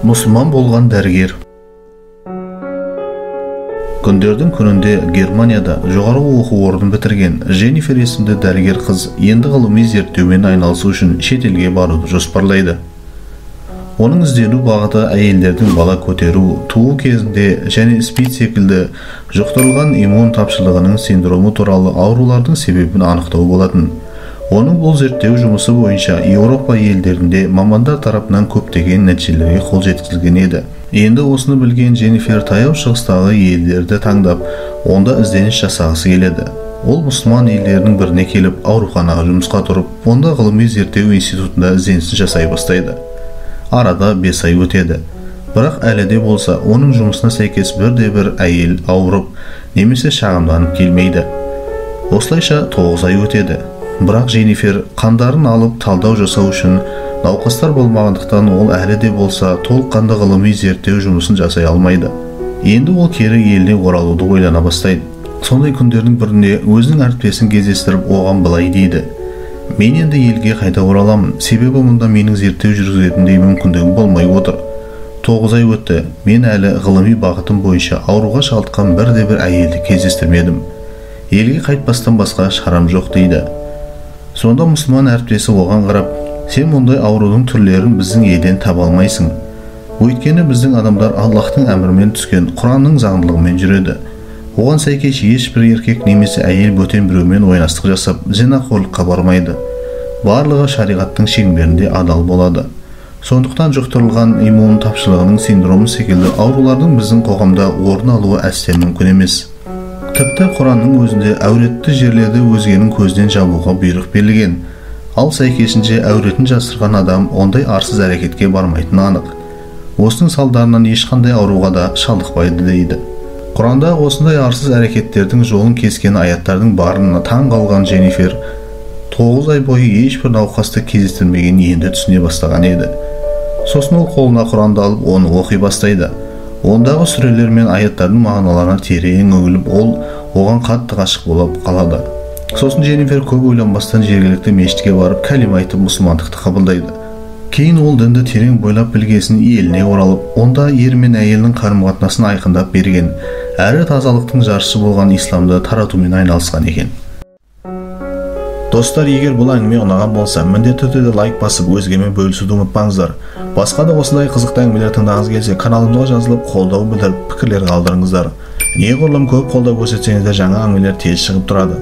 Мұсылман болған дәрігер. Күндердің күнінде Германияда жоғары оқу орнын бітірген Дженнифер есімді дәрігер қыз енді ғылыми зерттеумен айналысу үшін шетелге баруды жоспарлайды. Оның іздену бағыты әйелдердің бала көтеру, туу кезінде және СПИД секілді жұқтырылған иммун тапшылығының синдромы туралы аурулардың себебін анықтау болатын. Оның бұл зерттеу жұмысы бойынша Еуропа елдерінде мамандар тарапынан көптеген нәтижелерге қол жеткізілген еді. Енді осыны білген Дженнифер таяу шығыстағы елдерді таңдап, онда ізденіс жасағысы келеді. Ол мұсылман елдерінің біріне келіп, ауруханаға жұмысқа тұрып, онда ғылыми зерттеу институтында ізденісін жасай бастайды. Арада 5 ай өтеді. Бірақ әлі де болса, оның жұмысына сәйкес бірде-бір әйел ауырып, немесе шағымданып келмейді. Осылайша 9 ай өтеді. Бірақ Дженнифер қандарын алып талдау жасау үшін науқастар болмағандықтан ол әлі де болса толыққанды ғылыми зерттеу жұмысын жасай алмайды. Енді ол кері еліне оралуды ойлана бастайды. Сондай күндердің бірінде өзінің әріптесін кездестіріп оған былай дейді: "Мен енді елге қайта ораламын, себебі мұнда менің зерттеу жүргізетіндей мүмкіндігім болмай отыр. 9 ай өтті, мен әлі ғылыми бағытым бойынша ауруға шалдыққан бірде-бір әйелді кездестірмедім. Елге қайтпастан басқа шарам жоқ" дейді. Сонда мұсылман әріптесі оған қарап: "Сен мұндай аурудың түрлерін біздің елден таба алмайсың. Өйткені біздің адамдар Аллахтың әмірімен түскен Құранның заңдылығымен жүреді. Оған сәйкес ешбір еркек немесе әйел бөтен біреумен ойнастық жасап, зинақорлыққа бармайды. Барлығы шариғаттың шеңберінде адал болады. Сондықтан жұқтырылған иммун тапшылығының синдромы секілді аурулардың біздің қоғамда орын алуы әсте мүмкін емес. Тіпті Құранның өзінде әуретті жерлерді өзгенің көзінен жабуға бұйрық берілген. Ал сәйкесінше әуретін жасырған адам ондай арсыз әрекетке бармайтыны анық. Осының салдарынан ешқандай ауруға да шалдықпайды" дейді. Құранда осындай арсыз әрекеттердің жолын кескен аяттардың барына таң қалған Дженнифер 9 ай бойы ешбір науқасты кездестірмеген енді түсіне бастаған еді. Сосын ол қолына Құранды алып оны оқи бастайды. Ондағы сүрелер мен аяттардың мағыналарына терең үңіліп, ол оған қатты ғашық болып қалады. Сосын Дженнифер көп ойланбастан жергілікті мешітке барып кәлима айтып мұсылмандықты қабылдайды. Кейін ол дінді терең бойлап білгесін еліне оралып, онда ер мен әйелдің қарым-қатынасын айқындап берген, әрі тазалықтың жаршысы болған исламды таратумен айналысқан екен. Достар, егер бұл әңгіме ұнаған болса, міндетті түрде лайк басып, өзгемен бөлісуді ұмытпаңыздар. Басқа да осындай қызықты әңгімелер тыңдағыңыз келсе, каналымызға жазылып, қолдау білдіріп, пікірлер қалдырыңыздар. Неғұрлым көп қолдау көрсетсеңіздер, жаңа әңгімелер тез шығып тұрады.